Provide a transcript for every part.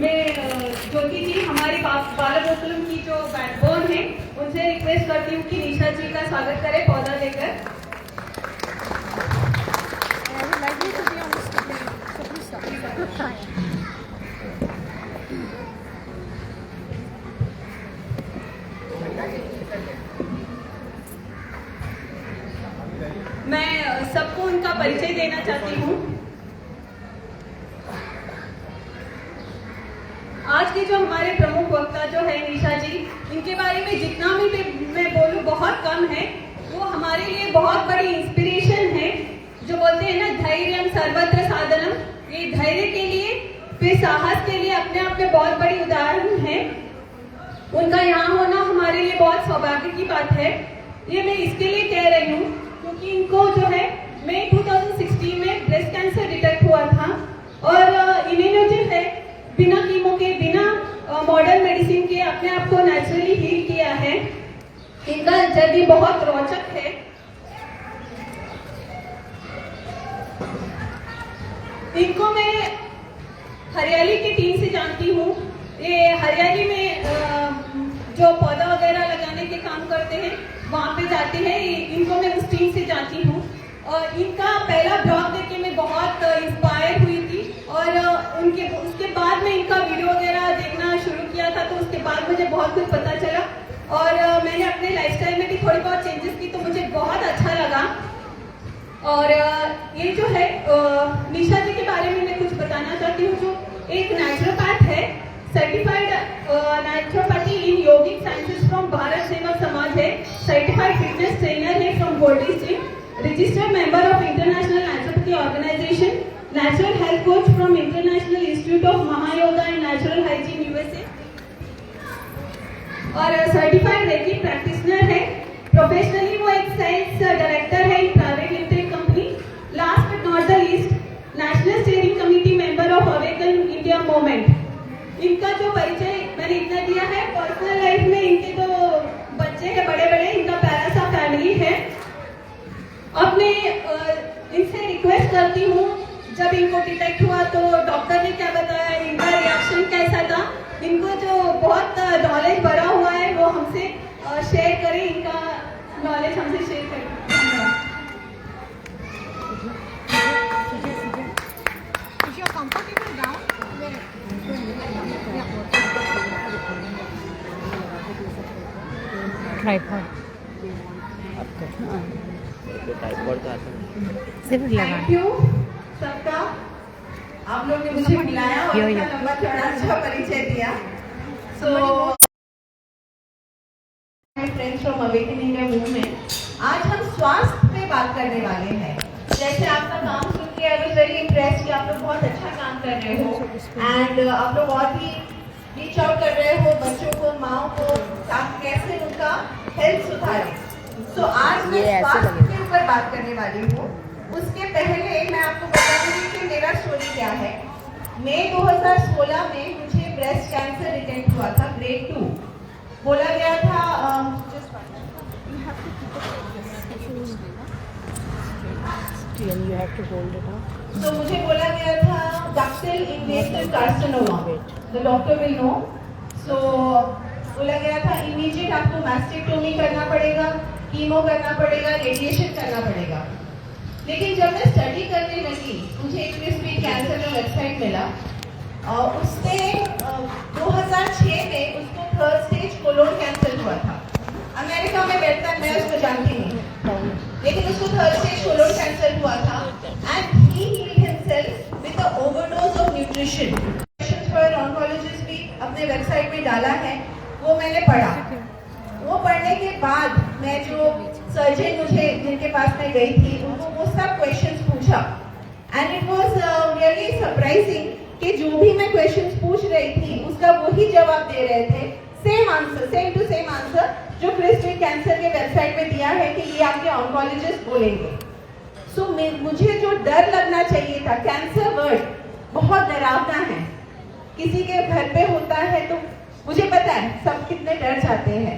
मैं ज्योति जी हमारी बालगोकुलम की जो बैकबोन है उनसे रिक्वेस्ट करती हूँ कि निशा जी का स्वागत करें पौधा लेकर। मैं सबको उनका परिचय देना चाहती हूँ। आज के जो हमारे प्रमुख वक्ता जो है निशा जी, इनके बारे में जितना भी मैं बोलूँ बहुत कम है। वो हमारे लिए बहुत बड़ी इंस्पिरेशन है। जो बोलते हैं ना धैर्यम सर्वत्र साधनम, ये धैर्य के लिए फिर साहस के लिए अपने आप में बहुत बड़ी उदाहरण है। उनका यहाँ होना हमारे लिए बहुत सौभाग्य की बात है। ये मैं इसके लिए कह रही हूँ क्योंकि इनको जो है मई 2016 में ब्रेस्ट कैंसर डिटेक्ट हुआ था और इन्होंने जो है बिना कीमो के बिना मॉडर्न मेडिसिन के अपने आप को नेचुरली हील किया है। इनका जर्नी बहुत रोचक है। इनको मैं हरियाली की टीम से जानती हूँ। ये हरियाली में जो पौधा वगैरह लगाने के काम करते हैं वहाँ पे जाते हैं। इनको मैं उस टीम से जानती हूँ और इनका पहला ब्लॉग देख के मैं बहुत इंस्पायर हुई थी और उसके बाद में इनका वीडियो वगैरह देखना शुरू किया था। तो उसके बाद मुझे बहुत कुछ पता चला और मैंने अपने लाइफस्टाइल में भी थोड़ी बहुत चेंजेस की, तो मुझे बहुत अच्छा लगा। और ये जो है निशा जी के बारे में मैं कुछ बताना चाहती हूँ। जो एक नेचुरोपैथ है, certified naturopathy in yogic sciences from Bharat Seva Samaj है, सर्टिफाइड फिटनेस ट्रेनर है from Goldy gym, registered member of international naturopathy organization, natural health coach from international institute of Mahayoga and natural hygiene USA और सर्टिफाइड रेकी प्रैक्टिशनर है। Professionally वो एक sales director है in private limited company. Last but not the least, national steering committee member of awaken India movement. इनका जो परिचय मैंने इतना दिया है। पर्सनल लाइफ में इनके तो बच्चे हैं बड़े बड़े, इनका प्यारा सा फैमिली है। अपने इनसे रिक्वेस्ट करती हूँ, जब इनको डिटेक्ट हुआ तो डॉक्टर ने क्या बताया, इनका रिएक्शन कैसा था, इनको जो बहुत नॉलेज बढ़ा हुआ है वो हमसे शेयर करें, इनका नॉलेज हमसे शेयर करें। ट्राइपॉड सिर्फ लगा। थैंक यू सबका, आप लोग ने मुझे बुलाया और इतना लंबा चौड़ा अच्छा परिचय दिया। So friends from Awaken India movement, आज हम स्वास्थ्य पे बात करने वाले हैं। जैसे आपका काम सुन के आई वाज वेरी इम्प्रेस्ड कि आप लोग बहुत अच्छा काम कर रहे हो एंड आप लोग और भी रीच आउट कर रहे हो बच्चों को, माओ को, ताकि कैसे उनका हेल्थ सुधारे। सो आज मैं स्वास्थ्य के ऊपर बात करने वाली हूँ। उसके पहले मैं आपको बता दूंगी कि मेरा स्टोरी क्या है। मई 2016 में मुझे ब्रेस्ट कैंसर डिटेक्ट हुआ था, ग्रेड 2। बोला गया था तो मुझे बोला गया था ductal invasive carcinoma, the doctor will know. So बोला गया था इमीडिएट आपको मैस्टेक्टोमी करना पड़ेगा, कीमो करना पड़ेगा, रेडिएशन करना पड़ेगा। लेकिन जब मैं स्टडी करने लगी मुझे इक्विस कैंसर का वेबसाइट मिला और उससे 2006 में उसको थर्ड स्टेज कोलोन कैंसर हुआ था। अमेरिका में बैठता है, मैं उसको जानती नहीं, लेकिन उसको थर्ड स्टेज कोलोन कैंसर हुआ था and he healed himself with the overdose of nutrition. पर ऑन्कोलॉजिस्ट भी अपने वेबसाइट में डाला है, वो मैंने पढ़ा। वो पढ़ने के बाद मैं जो सर्जन मुझे जिनके पास मैं गई थी उनको वो सब क्वेश्चंस पूछा and it was really surprising कि जो भी मैं क्वेश्चंस पूछ रही थी उसका वही जवाब दे रहे थे, same answer, same to same answer जो क्रिस्टल कैंसर के वेबसाइट में दिया है कि ये आपके ऑन्कोलॉजिस्ट बोलेंगे। सो मुझे जो डर लगना चाहिए था, कैंसर वर्ड बहुत डरावना है, किसी के घर पे होता है तो मुझे पता है सब कितने डर जाते हैं,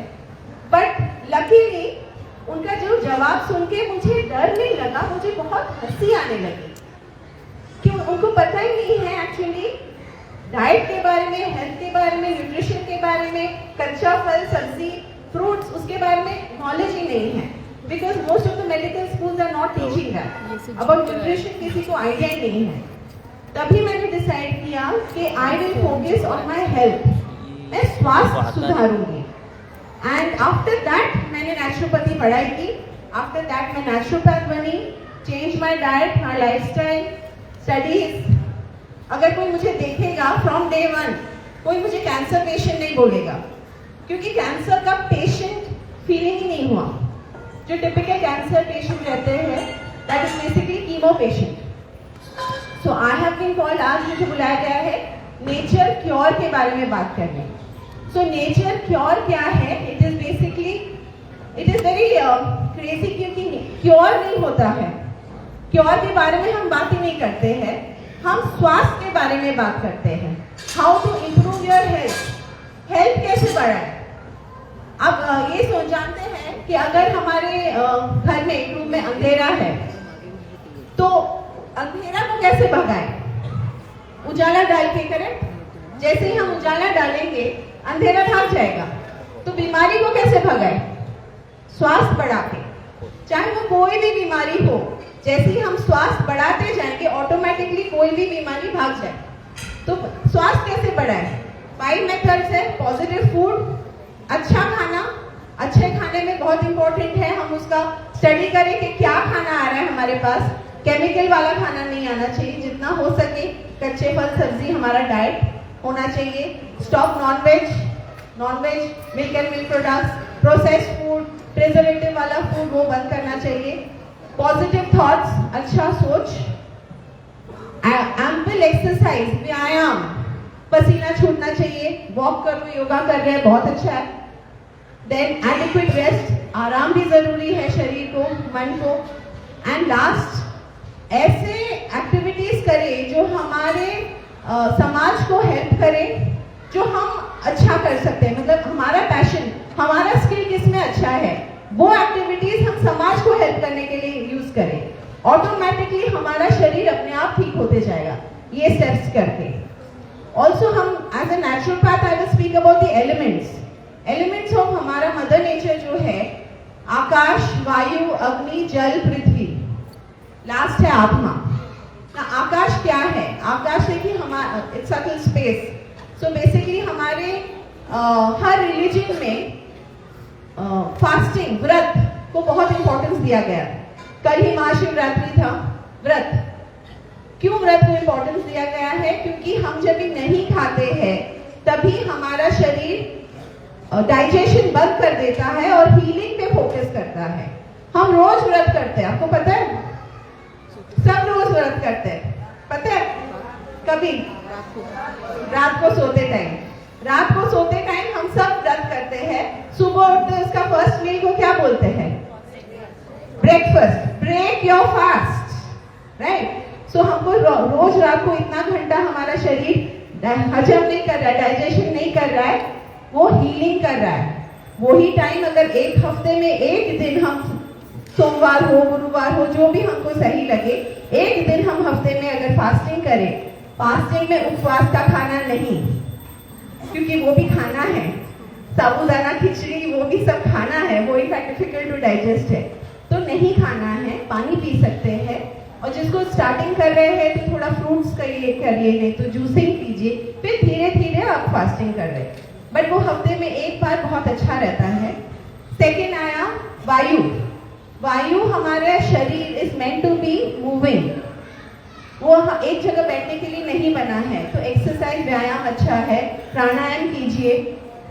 बट लकीली उनका जो जवाब सुन के मुझे डर नहीं लगा, मुझे बहुत हंसी आने लगी कि उनको पता ही नहीं है एक्चुअली डाइट के बारे में, हेल्थ के बारे में, न्यूट्रिशन के बारे में, कच्चा फल, सब्जी, फ्रूट्स, उसके बारे में नॉलेज ही नहीं है, because most of the medical schools are not teaching that. About nutrition किसी को आइडिया ही नहीं है। तभी मैंने डिसाइड किया कि I will focus on my health, मैं स्वास्थ्य सुधारूंगी। एंड आफ्टर दैट मैंने नेचुरोपैथी पढ़ाई की। आफ्टर दैट मैं नेचुरोपैथ बनी, change my diet, my lifestyle, studies. अगर कोई मुझे देखेगा फ्रॉम डे वन, कोई मुझे कैंसर पेशेंट नहीं बोलेगा, क्योंकि कैंसर का पेशेंट फीलिंग ही नहीं हुआ। जो टिपिकल कैंसर पेशेंट रहते हैं, that is basically chemo patient. So I have been called, आज मुझे बुलाया गया है नेचर क्योर के बारे में बात करने। सो नेचर क्योर क्या है? It is basically, it is very crazy, क्योंकि क्योर नहीं होता है। क्योर के बारे में हम बात ही नहीं करते हैं, हम स्वास्थ्य के बारे में बात करते हैं। How to improve your health, health कैसे बढ़ाए। अब ये सोच जानते हैं कि अगर हमारे घर में एक रूम में अंधेरा है, तो अंधेरा को कैसे भगाएं? उजाला डाल के करें। जैसे ही हम उजाला डालेंगे, अंधेरा भाग जाएगा। तो बीमारी को कैसे भगाएं? स्वास्थ्य बढ़ा के। चाहे वो कोई भी बीमारी हो, जैसे ही हम स्वास्थ्य बढ़ाते जाएंगे, ऑटोमेटिकली कोई भी बीमारी भाग जाए। तो स्वास्थ्य कैसे बढ़ाएं? 5 मेथड्स है। पॉजिटिव फूड, अच्छा खाना। अच्छे खाने में बहुत इंपॉर्टेंट है हम उसका स्टडी करें कि क्या खाना आ रहा है हमारे पास। केमिकल वाला खाना नहीं आना चाहिए, जितना हो सके कच्चे फल सब्जी हमारा डाइट होना चाहिए। Stop nonveg, milk and milk products, processed food, preservative वाला फूड वो बंद करना चाहिए। पॉजिटिव थॉट्स, अच्छा सोच, एम्पल एक्सरसाइज, व्यायाम, पसीना छूटना चाहिए। वॉक कर रहे हो, योगा कर रहे हैं, बहुत अच्छा है। देन एडिक्वेट रेस्ट, आराम भी जरूरी है शरीर को, मन को। एंड लास्ट, ऐसे एक्टिविटीज करें जो हमारे समाज को हेल्प करें, जो हम अच्छा कर सकते हैं। मतलब हमारा पैशन, हमारा स्किल किसमें अच्छा है, वो एक्टिविटीज हम समाज को हेल्प करने के लिए यूज करें। ऑटोमेटिकली हमारा शरीर अपने आप ठीक होते जाएगा ये स्टेप्स करके। ऑल्सो हम as a naturopath, I will speak about the elements of हमारा मदर नेचर जो है, आकाश, वायु, अग्नि, जल, पृथ्वी। लास्ट है आत्मा। ना आकाश क्या है? आकाश देखिए हमारा, it's subtle space. So basically हमारे हर रिलीजन में फास्टिंग, व्रत को बहुत इंपॉर्टेंस दिया गया। कल ही महाशिवरात्रि था। व्रत, क्यों व्रत को इंपॉर्टेंस दिया गया है? क्योंकि हम जब भी नहीं खाते हैं, तभी हमारा शरीर डाइजेशन बंद कर देता है और हीलिंग पे फोकस करता है। हम रोज व्रत करते हैं, आपको पता है? सब रोज व्रत करते हैं, पता है? कभी रात को सोते टाइम हम सब व्रत करते हैं। सुबह उठते उसका फर्स्ट मील को क्या बोलते हैं? Breakfast. Break your fast, right? So हमको रोज रात को इतना घंटा हमारा शरीर हजम नहीं कर रहा है, डाइजेशन नहीं कर रहा है, वो हीलिंग कर रहा है। वही टाइम अगर एक हफ्ते में एक दिन हम, सोमवार हो, गुरुवार हो, जो भी हमको सही लगे, एक दिन हम हफ्ते में अगर फास्टिंग करें, फास्टिंग में उपवास का खाना नहीं, क्योंकि वो भी खाना है। साबूदाना खिचड़ी, वो भी सब खाना है, वो इनफैक्ट डिफिकल्ट टू डाइजेस्ट है, तो नहीं खाना है। पानी पी सकते हैं, और जिसको स्टार्टिंग कर रहे हैं तो थोड़ा फ्रूट्स करिए, नहीं तो जूसिंग कीजिए, फिर धीरे धीरे आप फास्टिंग कर रहे हैं। बट वो हफ्ते में एक बार बहुत अच्छा रहता है। सेकेंड आया वायु हमारे शरीर is meant to be moving, वो एक जगह बैठने के लिए नहीं बना है। तो एक्सरसाइज, व्यायाम अच्छा है, प्राणायाम कीजिए,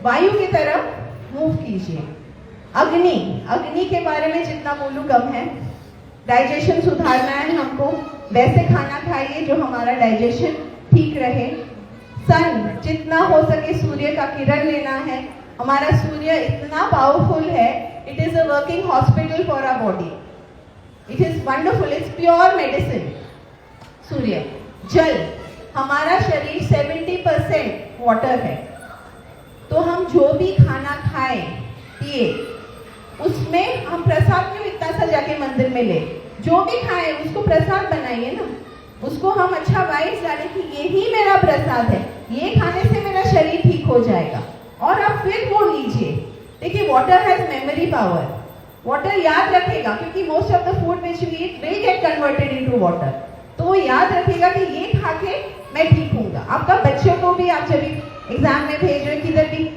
वायु की तरफ मूव कीजिए। अग्नि के बारे में जितना बोलूं कम है। डाइजेशन सुधारना है हमको, वैसे खाना खाइए जो हमारा डाइजेशन ठीक रहे। सन, जितना हो सके सूर्य का किरण लेना है। हमारा सूर्य इतना पावरफुल है, it is a working hospital for our body, it is wonderful, it's pure medicine. सूर्य। जल, हमारा शरीर 70% वाटर है, तो हम जो भी खाना खाएं पिए, उसमें हम प्रसाद क्यों इतना सा जाके मंदिर में ले, जो भी खाएं उसको प्रसाद बनाइए ना। उसको हम अच्छा वाइब्स डालें कि यही मेरा प्रसाद है, ये खाने से मेरा शरीर ठीक हो जाएगा, और आप फिर वो लीजिए। देखिए water has memory power, water याद रखेगा, क्योंकि most of the food which we eat will get converted into water, तो वो याद रखेगा कि ये खा के मैं ठीक हूँगा। आपका बच्चों को भी आप जब एग्जाम में भेज रहे किधर भी,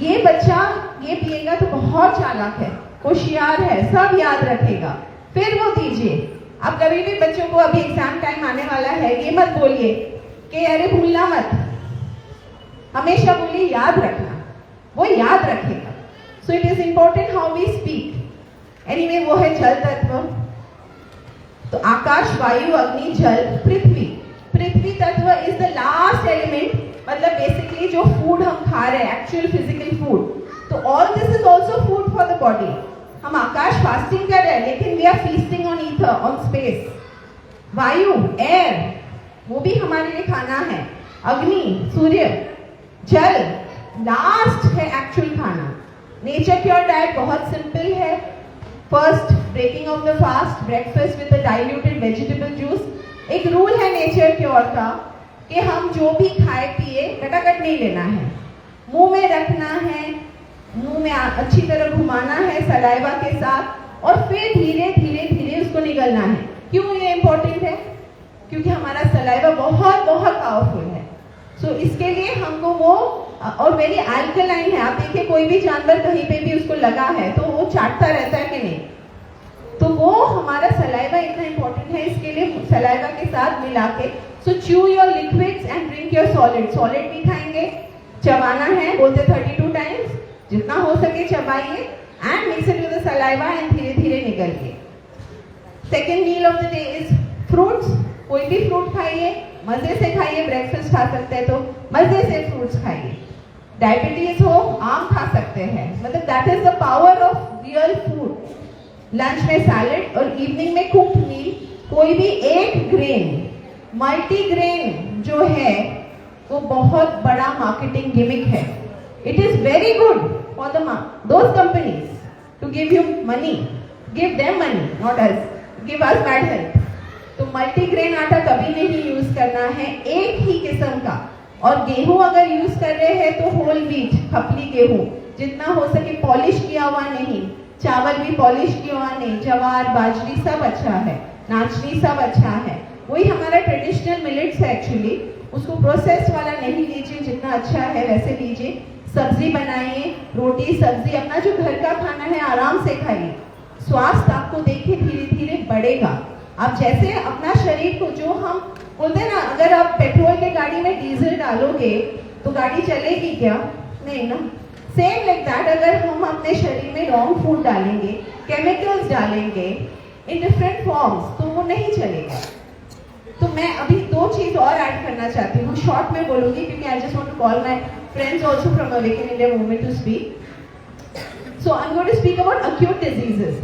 ये बच्चा ये पिएगा तो बहुत चालाक है, होशियार है, सब याद रखेगा, फिर वो दीजिए। आप कभी भी बच्चों को, अभी एग्जाम टाइम आने वाला है, ये मत बोलिए कि अरे भूलना मत, हमेशा बोलिए याद रखना, वो याद रखेगा। So it is important how we speak. Anyway वो है जल तत्व। तो आकाश, वायु, अग्नि, जल, पृथ्वी। पृथ्वी तत्व इज द लास्ट एलिमेंट, मतलब बेसिकली जो फूड हम खा रहे हैं, एक्चुअल फिजिकल फूड। तो all this is also food for the body. हम आकाश फास्टिंग कर रहे हैं, लेकिन we are feasting on ether, on space. वायु, एयर, वो भी हमारे लिए खाना है। अग्नि, सूर्य। जल लास्ट है एक्चुअल खाना। नेचर क्योर डाइट बहुत सिंपल है। First, breaking off the fast, breakfast with a diluted vegetable juice. एक रूल है नेचर क्योर का कि हम जो भी खाए पिए गटागट नहीं लेना है, मुंह में रखना है, मुंह में अच्छी तरह घुमाना है सलाइवा के साथ, और फिर धीरे धीरे धीरे उसको निगलना है। क्यों ये इंपॉर्टेंट है? क्योंकि हमारा सलाइवा बहुत बहुत पावरफुल है। सो इसके लिए हमको वो, और वेरी अल्कलाइन है। आप देखिए कोई भी जानवर कहीं पे भी उसको लगा है तो वो चाटता रहता है कि नहीं, तो वो हमारा सलाइवा इतना इंपॉर्टेंट है, इसके लिए सलाइवा के साथ मिला के। So chew your liquids and drink your solid. Solid भी खाएंगे, चबाना है, बोलते 32 टाइम्स, जितना हो सके चबाइए, and mix it with the saliva and धीरे धीरे निगलिए। Second meal of the day is fruits. कोई भी फ्रूट खाइए, मजे से खाइए, ब्रेकफास्ट खा सकते हैं तो मजे से फ्रूट्स खाइए। डायबिटीज हो, आम खा सकते हैं, मतलब that is the power of real food. Lunch में सैलेड और इवनिंग में कुक्ड मील। कोई भी एक ग्रेन, मल्टीग्रेन जो है वो बहुत बड़ा मार्केटिंग गिमिक है। It is very good for those companies to give you money, give them money, not us, give us bad health। तो मल्टीग्रेन आटा कभी नहीं यूज करना है, एक ही किस्म का। और गेहूं अगर यूज कर रहे हैं तो होल व्हीट, खपली गेहूं, जितना हो सके पॉलिश किया हुआ नहीं। चावल भी पॉलिश किया हुआ नहीं, जवार, बाजरी सब अच्छा है, नाचनी सब अच्छा है, वही हमारा ट्रेडिशनल मिलेट्स है एक्चुअली। उसको प्रोसेस वाला नहीं लीजिए, जितना अच्छा है वैसे लीजिए। सब्जी बनाइए, रोटी सब्जी, अपना जो घर का खाना है आराम से खाइए। स्वास्थ्य आपको देखिए धीरे धीरे बढ़ेगा। आप जैसे अपना शरीर को, जो हम बोलते हैं ना, अगर आप पेट्रोल के गाड़ी में डीजल डालोगे तो गाड़ी चलेगी क्या? नहीं ना। सेम लाइक दैट, अगर हम अपने शरीर में रॉन्ग फूड डालेंगे, केमिकल्स डालेंगे इन डिफरेंट फॉर्म्स, तो वो नहीं चलेगा। तो मैं अभी दो चीज और ऐड करना चाहती हूँ, शॉर्ट में बोलूंगी क्योंकि I just want to call my friends also from Awaken India Movement to speak. So I am going to speak about acute diseases.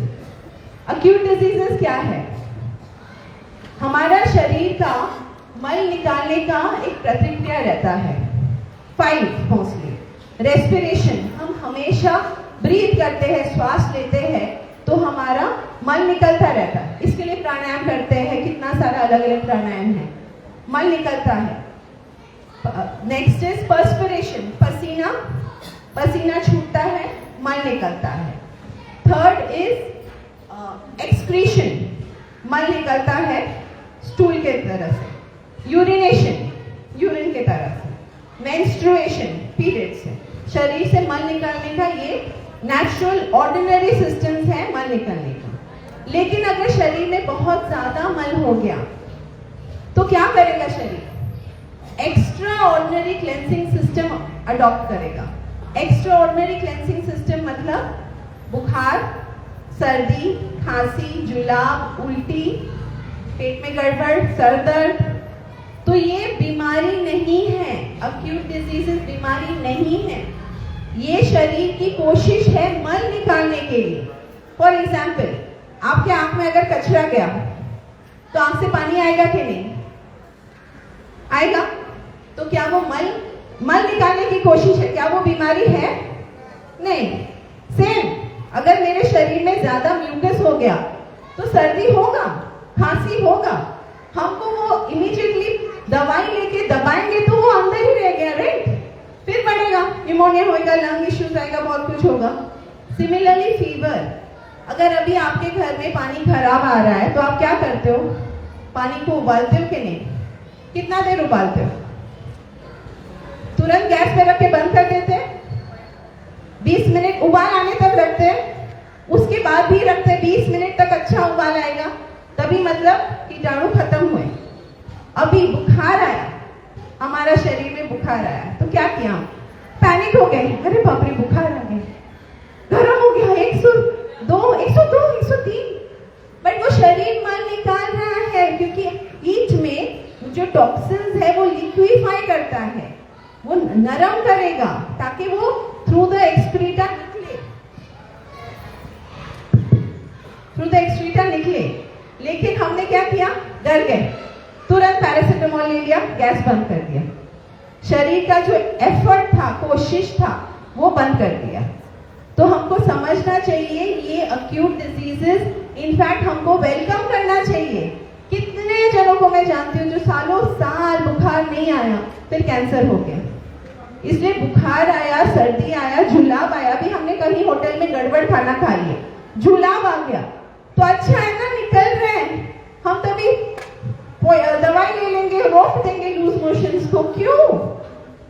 Acute diseases क्या है? हमारा शरीर का मल निकालने का एक प्रतिक्रिया रहता है, 5 मोस्टली। रेस्पिरेशन, हम हमेशा ब्रीथ करते हैं, श्वास लेते हैं तो हमारा मल निकलता रहता है। इसके लिए प्राणायाम करते हैं, कितना सारा अलग अलग प्राणायाम है, मल निकलता है। नेक्स्ट इज पर्सपिरेशन, पसीना, पसीना छूटता है, मल निकलता है। थर्ड इज एक्सक्रीशन, मल निकलता है स्टूल के तरह से। यूरिनेशन, यूरिन के तरह से। मेंस्ट्रुएशन, पीरियड से। शरीर से मल निकालने का ये नेचुरल ऑर्डिनरी सिस्टम्स है मल निकलने का। लेकिन अगर शरीर में बहुत ज्यादा मल हो गया तो क्या करेगा शरीर? Extra ordinary cleansing system adopt करेगा। एक्स्ट्रा ऑर्डिनरी क्लेंसिंग सिस्टम मतलब बुखार, सर्दी, खांसी, जुलाब, उल्टी, पेट में गड़बड़, सर दर्द। तो ये बीमारी नहीं है, अक्यूट डिजीजेस बीमारी नहीं है, ये शरीर की कोशिश है मल निकालने के लिए। फॉर एग्जाम्पल, आपके आंख में अगर कचरा गया तो आंख से पानी आएगा कि नहीं आएगा? तो क्या वो मल निकालने की कोशिश है? क्या वो बीमारी है? नहीं। सेम, अगर मेरे शरीर में ज्यादा म्यूकस हो गया तो सर्दी होगा, खांसी होगा, हमको वो इमीडिएटली दवाई लेके दबाएंगे तो वो अंदर ही रह गया, राइट? फिर बढ़ेगा, निमोनिया होगा, लंग इश्यूज आएगा, बहुत कुछ होगा। सिमिलरली फीवर, अगर अभी आपके घर में पानी खराब आ रहा है तो आप क्या करते हो? पानी को उबालते हो कि नहीं? कितना देर उबालते हो? तुरंत गैस पे रख के बंद कर देते हैं? 20 मिनट उबाल आने तक रखते हैं, उसके बाद भी रखते हैं 20 मिनट तक अच्छा उबाल आएगा, तभी मतलब कीटाणु खत्म हुए। अभी बुखार आया, हमारा शरीर में बुखार आया तो क्या किया? पैनिक हो गए, अरे बाप रे बुखार आ गया, गर्म हो गया, 102, 102, 103, बट वो शरीर माल निकाल रहा है क्योंकि ईच में जो टॉक्सिन्स है वो लिक्विफाई करता है, वो नरम करेगा ताकि वो थ्रू द एक्सक्रीटा निकले, थ्रू द एक्सक्रीटा निकले। लेकिन हमने क्या किया? डर गए, तुरंत पैरासिटामोल ले लिया, गैस बंद कर दिया, शरीर का जो एफर्ट था, कोशिश था, वो बंद कर दिया। तो हमको समझना चाहिए ये अक्यूट डिजीजेस इनफैक्ट हमको वेलकम करना चाहिए। कितने जनों को मैं जानती हूँ जो सालों साल बुखार नहीं आया, फिर कैंसर हो गया। इसलिए बुखार आया, सर्दी आया, जुलाब आया, भी हमने कहीं होटल में गड़बड़ खाना खा लिया, जुलाब आ गया तो अच्छा है ना, निकल रहे हैं, हम तभी दवाई ले लेंगे, रोक देंगे लूज मोशंस को। क्यों?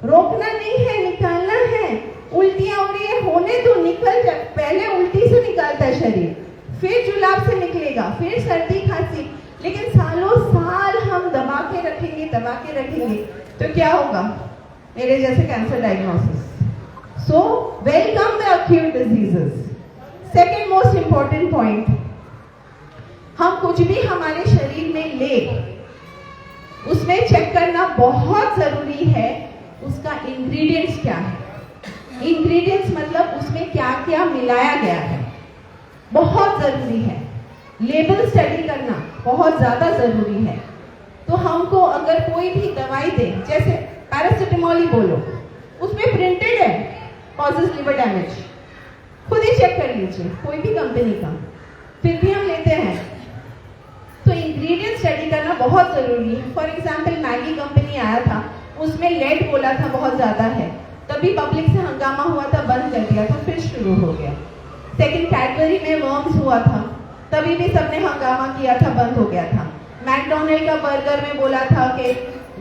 रोकना नहीं है, निकालना है। उल्टियां हो रही है, होने तो निकल जाए, पहले उल्टी से निकालता है शरीर, फिर जुलाब से निकलेगा, फिर सर्दी खांसी, लेकिन सालों साल हम दबा के रखेंगे तो क्या होगा? मेरे जैसे cancer diagnosis. So welcome the acute diseases. Second most important point, हम कुछ भी हमारे शरीर में ले उसमें चेक करना बहुत जरूरी है उसका इंग्रेडिएंट्स क्या है। इंग्रेडिएंट्स मतलब उसमें क्या क्या मिलाया गया है, बहुत जरूरी है। लेबल स्टडी करना बहुत ज्यादा जरूरी है। तो हमको अगर कोई भी दवाई दे, जैसे पैरासिटामोल ही बोलो, उसमें प्रिंटेड है कॉजेस लिवर डैमेज, खुद ही चेक कर लीजिए कोई भी कंपनी का, फिर भी हम लेते हैं। तो इंग्रेडिएंट स्टडी करना बहुत जरूरी है। फॉर एग्जाम्पल मैगी कंपनी आया था, उसमें लेड बोला था बहुत ज्यादा है, तभी पब्लिक से हंगामा हुआ था, बंद कर दिया था, फिर शुरू हो गया। सेकंड कैडबरी में वर्म्स हुआ था, तभी भी सबने हंगामा किया था, बंद हो गया था। मैकडोनल्ड का बर्गर में बोला था कि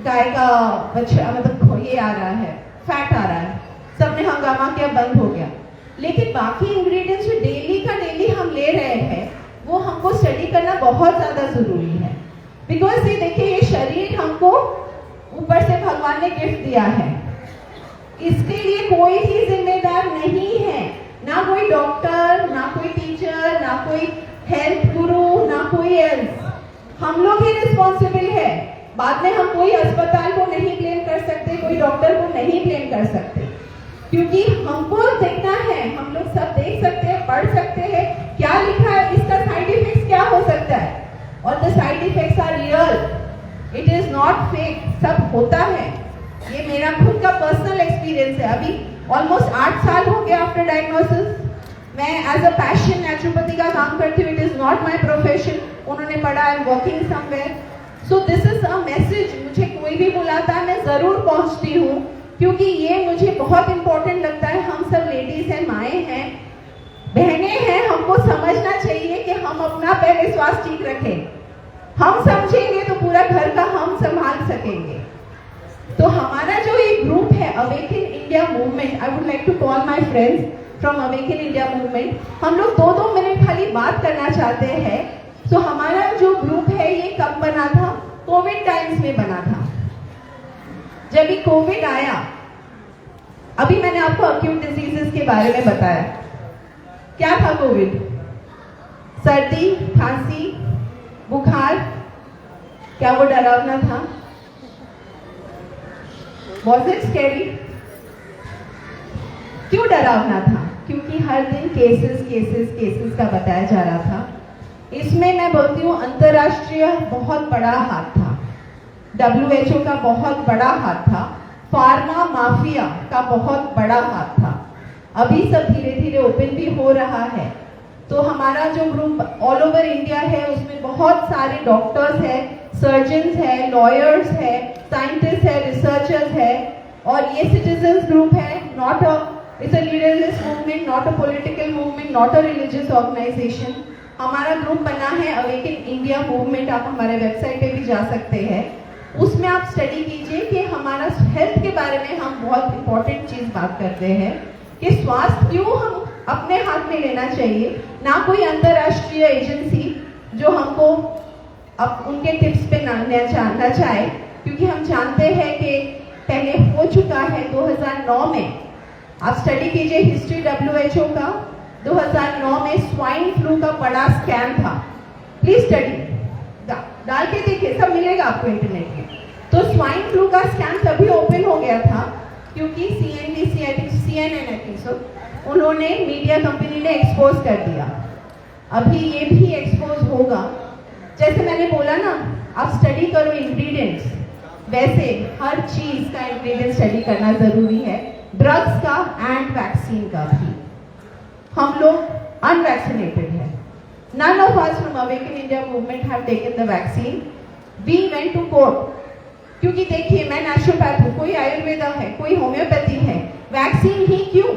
गाय का बच्चा मतलब ये आ रहा है, फैट आ रहा है, सबने हंगामा किया, बंद हो गया। लेकिन बाकी इंग्रेडिएंट्स जो डेली का डेली हम ले रहे हैं वो हमको स्टडी करना बहुत ज्यादा जरूरी है। बिकॉज ये देखिए, ये शरीर हमको ऊपर से भगवान ने गिफ्ट दिया है, इसके लिए कोई ही जिम्मेदार नहीं है, ना कोई डॉक्टर, ना कोई टीचर, ना कोई हेल्थ गुरु, ना कोई एल्स, हम लोग ही रिस्पॉन्सिबल है। बाद में हम कोई अस्पताल को नहीं ब्लेम कर सकते, कोई डॉक्टर को नहीं ब्लेम कर सकते, क्योंकि हमको देखना है। हम लोग सब देख सकते हैं, पढ़ सकते हैं क्या लिखा है, इसका साइड इफेक्ट्स क्या हो सकता है, और the side effects are real, it is not fake, सब होता है। ये मेरा खुद का पर्सनल एक्सपीरियंस है। अभी ऑलमोस्ट 8 साल हो गया आफ्टर डायग्नोसिस। मैं एज अ पैशन नेचुरोपैथी का काम करती हूँ, it is not my profession. उन्होंने पढ़ा, I am working somewhere. So this is a message, मुझे कोई भी बुलाता है मैं जरूर पहुंचती हूँ, क्योंकि ये मुझे बहुत इंपॉर्टेंट लगता है। हम सब लेडीज हैं, माएँ हैं, बहनें हैं, हमको समझना चाहिए कि हम अपना पहले स्वास्थ्य ठीक रखें। हम समझेंगे तो पूरा घर का हम संभाल सकेंगे। तो हमारा जो ये ग्रुप है Awaken India Movement, I would like to call my friends from Awaken India Movement, हम लोग 2-2 मिनट खाली बात करना चाहते हैं। तो हमारा जो ग्रुप है ये कब बना था? कोविड टाइम्स में बना था। जब ये कोविड आया, अभी मैंने आपको अक्यूट डिजीजेस के बारे में बताया, क्या था कोविड? सर्दी, खांसी, बुखार, क्या वो डरावना था? Was it scary? क्यों डरावना था? क्योंकि हर दिन केसेस का बताया जा रहा था। इसमें मैं बोलती हूँ अंतरराष्ट्रीय बहुत बड़ा हाथ था, WHO का बहुत बड़ा हाथ था, फार्मा माफिया का बहुत बड़ा हाथ था। अभी सब धीरे धीरे ओपन भी हो रहा है। तो हमारा जो ग्रुप ऑल ओवर इंडिया है उसमें बहुत सारे डॉक्टर्स हैं, सर्जन्स है, लॉयर्स है, साइंटिस्ट है, रिसर्चर्स है, और ये सिटीजन्स ग्रुप है, not a it's a leaderless movement, not a political movement, not a religious organisation. हमारा ग्रुप बना है अवेकन इंडिया मूवमेंट, आप हमारे वेबसाइट पे भी जा सकते हैं। उसमें आप स्टडी कीजिए कि हमारा हेल्थ के बारे में हम बहुत इंपॉर्टेंट चीज़ बात करते हैं कि स्वास्थ्य क्यों हम अपने हाथ में लेना चाहिए, ना कोई अंतर्राष्ट्रीय एजेंसी जो हमको अब उनके टिप्स पे ना चाहे, क्योंकि हम जानते हैं कि पहले हो चुका है 2009 में। आप स्टडी कीजिए हिस्ट्री WHO का, 2009 में स्वाइन फ्लू का बड़ा स्कैम था। प्लीज स्टडी डाल के देखिए, सब मिलेगा आपको इंटरनेट पे। तो स्वाइन फ्लू का स्कैम तभी ओपन हो गया था क्योंकि CNN आई थिंक सो, उन्होंने मीडिया कंपनी ने एक्सपोज कर दिया। अभी ये भी एक्सपोज होगा। जैसे मैंने बोला ना, आप स्टडी करो इंग्रेडिएंट्स, वैसे हर चीज का इंग्रेडिएंट स्टडी करना जरूरी है, ड्रग्स का एंड वैक्सीन का भी। हम लोग अनवैक्सीनेटेड है। None of us from Awaken India movement have taken the vaccine. We went to court. क्योंकि देखिए, मैं नेचुरोपैथ हूँ, कोई आयुर्वेदा है, कोई होम्योपैथी है, वैक्सीन ही क्यों?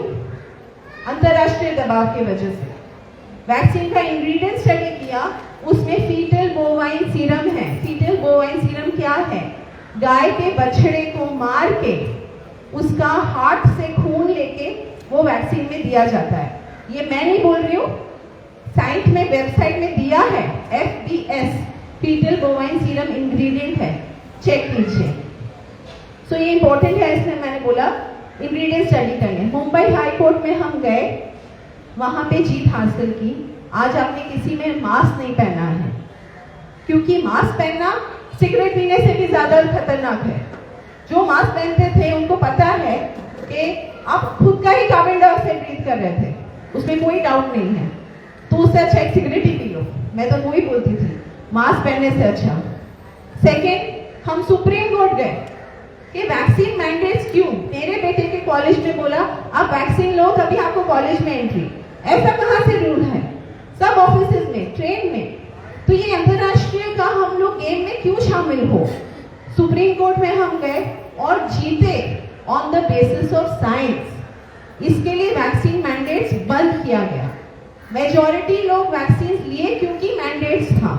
अंतर्राष्ट्रीय दबाव की वजह से। वैक्सीन का इंग्रेडिएंट स्टडी किया, उसमें फीटल बोवाइन सीरम है। फीटल बोवाइन सीरम क्या है? गाय के बछड़े को मार के उसका हार्ट से खून लेके वो वैक्सीन में दिया जाता है। ये मैं नहीं बोल रही हूँ, साइंस में वेबसाइट में दिया है, FBS foetal bovine serum ingredient है, चेक कीजिए। सो ये इंपॉर्टेंट है, इसलिए मैंने बोला इंग्रेडिएंट स्टडी करने। मुंबई हाई कोर्ट में हम गए, वहां पे जीत हासिल की। आज आपने किसी में मास्क नहीं पहना है, क्योंकि मास्क पहनना सिगरेट पीने से भी ज्यादा खतरनाक है। जो मास्क पहनते थे उनको पता है कि आप खुद का ही कार्बन डाइऑक्साइड ब्रीथ कर रहे थे, उसमें कोई डाउट नहीं है। तो उससे अच्छा एक सिगरेट ही पी लो, मैं तो वो ही बोलती थी, मास्क पहनने से अच्छा। सेकेंड, हम सुप्रीम कोर्ट गए कि वैक्सीन मैंडेट्स क्यों? मेरे बेटे के कॉलेज में बोला आप वैक्सीन लो तभी आपको कॉलेज में एंट्री। ऐसा कहाँ से रूल है? सब ऑफिस में, ट्रेन में। तो ये अंतरराष्ट्रीय का हम लोग गेम में क्यों शामिल हो? सुप्रीम कोर्ट में हम गए और जीते on the basis of science. इसके लिए वैक्सीन मैंडेट्स बंद किया गया। मेजॉरिटी लोग वैक्सीन लिए क्योंकि मैंडेट्स था,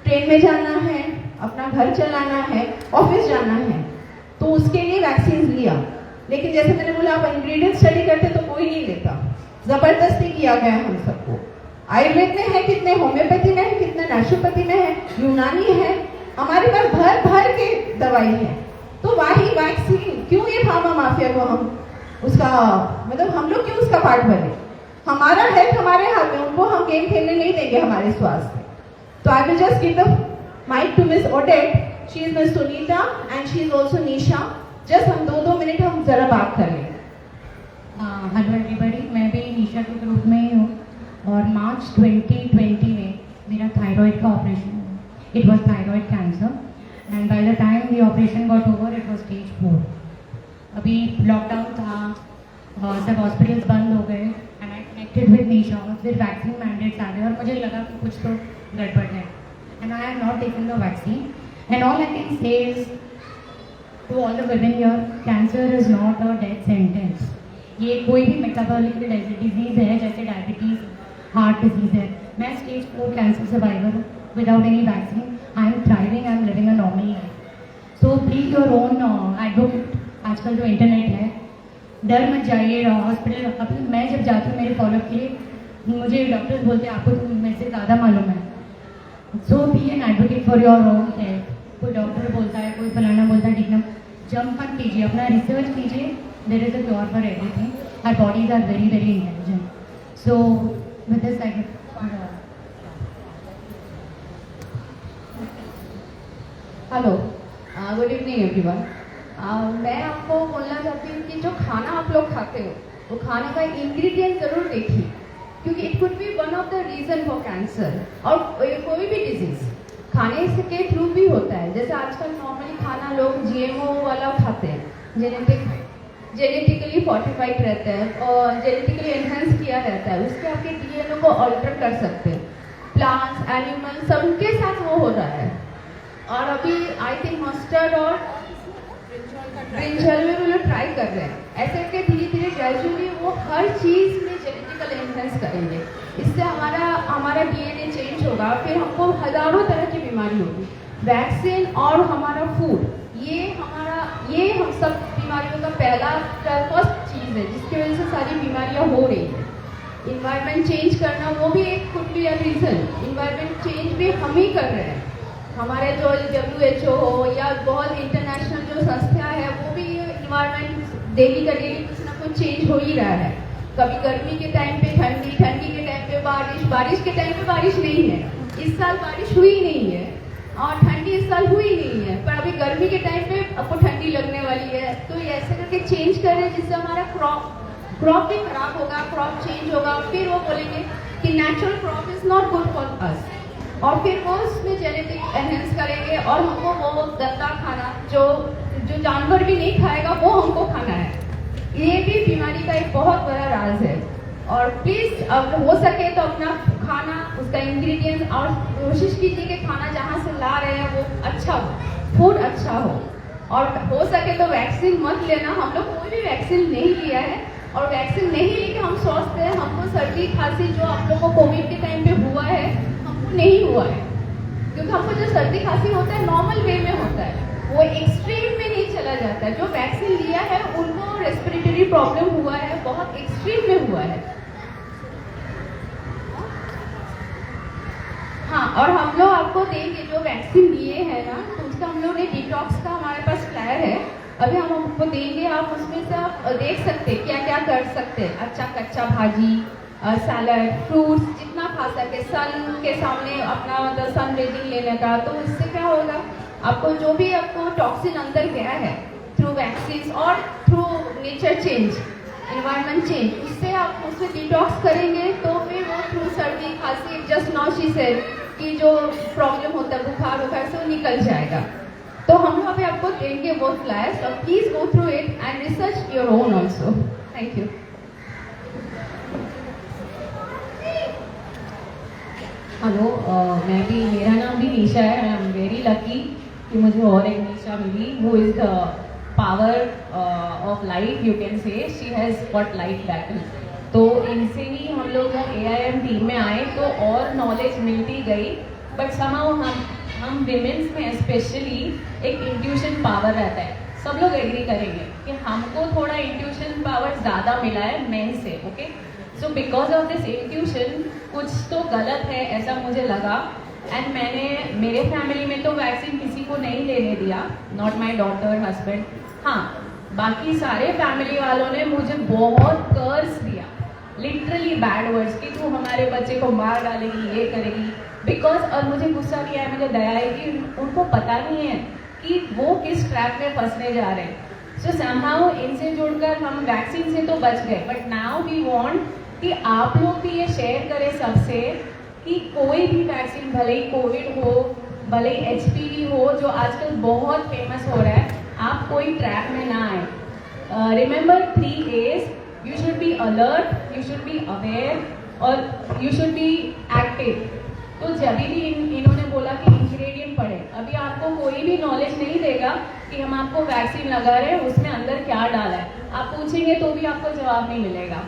ट्रेन में जाना है, अपना घर चलाना है, ऑफिस जाना है, तो उसके लिए वैक्सीन लिया। लेकिन जैसे मैंने बोला, आप इंग्रेडिएंट स्टडी करते तो कोई नहीं लेता, जबरदस्ती किया गया हम सबको। आयुर्वेद में है कितने, होम्योपैथी में है कितने, नेचुरोपैथी में है, यूनानी है, हमारे पास भर भर के दवाई है। तो वही वैक्सीन क्यों? ये फार्मा माफिया को हम उसका मतलब हम लोग क्यों उसका पार्ट बने? हमारा हेल्थ हमारे हाथ में, उनको हम गेम खेलने नहीं देंगे हमारे स्वास्थ्य। तो I will just give the mic to Miss Odette, she is Miss Sunita and she is also Nisha. Just हम 2 मिनट हम जरा बात कर लें। हेलो एवरीबॉडी, मैं भी निशा के ग्रुप में ही हूँ और मार्च 2020 में मेरा थायराइड का ऑपरेशन हुआ। It was thyroid cancer and by the time the operation got over it was stage 4। अभी लॉकडाउन था, सब हॉस्पिटल्स बंद हो गए एंड आई कनेक्टेड विद निशा, फिर वैक्सीन मैंडेट्स आ गए और मुझे लगा कि कुछ तो गड़बड़ है and I have not taken the vaccine and all I can say is to all the women here, cancer is not a death sentence. ये कोई भी मेटाबॉलिक डिजीज है जैसे डायबिटीज, हार्ट डिजीज है। मैं स्टेज 4 कैंसर सर्वाइवर हूँ without any vaccine. I am thriving, I am living a normal life. So please your own advocate. आजकल जो इंटरनेट है, डर मत जाइए हॉस्पिटल। अभी मैं जब जाती हूँ मेरे फॉलोअप के लिए, मुझे डॉक्टर्स बोलते हैं आपको तो मेरे से ज़्यादा मालूम है। So be an advocate for your own health. कोई डॉक्टर बोलता है, कोई फलाना बोलता है, ठीक ना, जंप मत कीजिए, अपना रिसर्च कीजिए। There is a cure for everything. Our bodies are very very intelligent. So with this I hello, good evening everyone. मैं आपको बोलना चाहती हूँ कि जो खाना आप लोग खाते हो, वो खाने का इंग्रेडिएंट जरूर देखिए, क्योंकि it could be one of the reason for cancer और कोई भी डिजीज खाने के थ्रू भी होता है। जैसे आजकल नॉर्मली खाना लोग GMO वाला खाते हैं, जेनेटिकली फॉर्टिफाइड रहता है और जेनेटिकली एनहेंस किया रहता है, उसके आपके DNA को ऑल्टर कर सकते हैं। प्लांट्स, एनिमल, सबके साथ वो हो रहा है। और अभी आई थिंक मस्टर्ड और ब्रिंजल में वो लोग ट्राई कर रहे हैं। ऐसे करके धीरे धीरे ग्रेजुअली वो हर चीज़ में जेनेटिकल एनहेंस करेंगे। इससे हमारा डीएनए चेंज होगा, फिर हमको हज़ारों तरह की बीमारी होगी। वैक्सीन और हमारा फूड, ये हम सब बीमारियों का फर्स्ट चीज़ है जिसकी वजह से सारी बीमारियाँ हो रही हैं। इन्वायरमेंट चेंज करना वो भी एक खुद भी रीज़न, इन्वायरमेंट चेंज भी हम ही कर रहे हैं। हमारे जो WHO हो या बहुत इंटरनेशनल जो संस्था है वो भी इन्वायरमेंट डेली का डेली कुछ ना कुछ चेंज हो ही रहा है। कभी गर्मी के टाइम पे ठंडी, ठंडी के टाइम पे बारिश, बारिश के टाइम पे बारिश नहीं है। इस साल बारिश हुई नहीं है और ठंडी इस साल हुई नहीं है, पर अभी गर्मी के टाइम पे आपको ठंडी लगने वाली है। तो ये ऐसे करके चेंज कर रहे हैं जिससे हमारा क्रॉप भी खराब होगा, क्रॉप चेंज होगा। फिर वो बोलेंगे कि natural crop is not good for us, और फिर वो उसमें जेनेटिक एनहेंस करेंगे और हमको वो गंदा खाना जो जानवर भी नहीं खाएगा वो हमको खाना है। ये भी बीमारी का एक बहुत बड़ा राज है। और प्लीज़ अब हो सके तो अपना खाना, उसका इंग्रेडिएंट, और कोशिश कीजिए कि खाना जहाँ से ला रहे हैं वो अच्छा हो, फूड अच्छा हो। और हो सके तो वैक्सीन मत लेना। हम लोग कोई भी वैक्सीन नहीं लिया है, और वैक्सीन नहीं लेके हम स्वस्थ हैं। हमको सर्दी खांसी जो आप लोग को कोविड के टाइम पे हुआ है हमको नहीं हुआ है, क्योंकि हमको जो सर्दी खांसी होता है नॉर्मल वे में होता है, वो एक्सट्रीम में नहीं चला जाता है। जो वैक्सीन लिया है उनको रेस्पिरेटरी प्रॉब्लम हुआ है, बहुत एक्सट्रीम में हुआ है। हाँ, और हम लोग आपको देंगे जो वैक्सीन लिए हैं ना, तो उसका हम लोग ने डिटॉक्स का हमारे पास फ्लायर है, अभी हम आपको देंगे। आप उसमें से आप देख सकते हैं क्या क्या कर सकते हैं। अच्छा कच्चा भाजी, सैलड, फ्रूट्स जितना खा सके, सन के सामने अपना मतलब सन रेजिंग लेने का। तो इससे क्या होगा, आपको जो भी आपको टॉक्सिन अंदर गया है थ्रू वैक्सीन और through nature change, environment change, उससे आप उससे डिटॉक्स करेंगे तो फिर वो थ्रू सर्दी खांसी, जस्ट नाउ शी सेड कि जो प्रॉब्लम होता है बुखार से वो निकल जाएगा। तो हम यहाँ पे आपको देंगे वो फ्लैश, और please go through it and research your own also. Thank you. Hello, मेरा नाम भी निशा है। आई एम वेरी लकी कि मुझे और एक निशा मिली, who is the power of light, you can say. She has got light battle. तो इनसे ही हम लोग जब AIM टीम में आए तो और नॉलेज मिलती गई, बट समहाउ हम विमेंस में स्पेशली एक इंट्यूशन पावर रहता है। सब लोग एग्री करेंगे कि हमको थोड़ा इंट्यूशन पावर ज़्यादा मिला है मेन से। Okay, so because of this intuition कुछ तो गलत है ऐसा मुझे लगा, एंड मैंने मेरे फैमिली में तो वैक्सीन किसी को नहीं लेने दिया, नॉट माई डॉटर, हस्बैंड। हाँ, बाकी सारे फैमिली वालों ने मुझे बहुत कर्स दिया, लिटरली बैड वर्ड्स, कि तू हमारे बच्चे को मार डालेगी, ये करेगी, बिकॉज। और मुझे गुस्सा भी आया, मुझे दया है कि उनको पता नहीं है कि वो किस ट्रैप में फंसने जा रहे हैं। सो समहाउ इनसे जुड़कर हम वैक्सीन से तो बच गए, बट नाउ वी वांट कि आप लोग भी ये शेयर करें सबसे कि कोई भी वैक्सीन, भले ही कोविड हो, भले ही HPV हो जो आजकल बहुत फेमस हो रहा है, आप कोई ट्रैप में ना आए। Remember 3 A's, you should be alert, you should be aware, और यू शुड बी एक्टिव। तो जब भी इन्होंने बोला कि इंग्रेडिएंट पढ़े, अभी आपको कोई भी नॉलेज नहीं देगा कि हम आपको वैक्सीन लगा रहे हैं उसमें अंदर क्या डाला है। आप पूछेंगे तो भी आपको जवाब नहीं मिलेगा।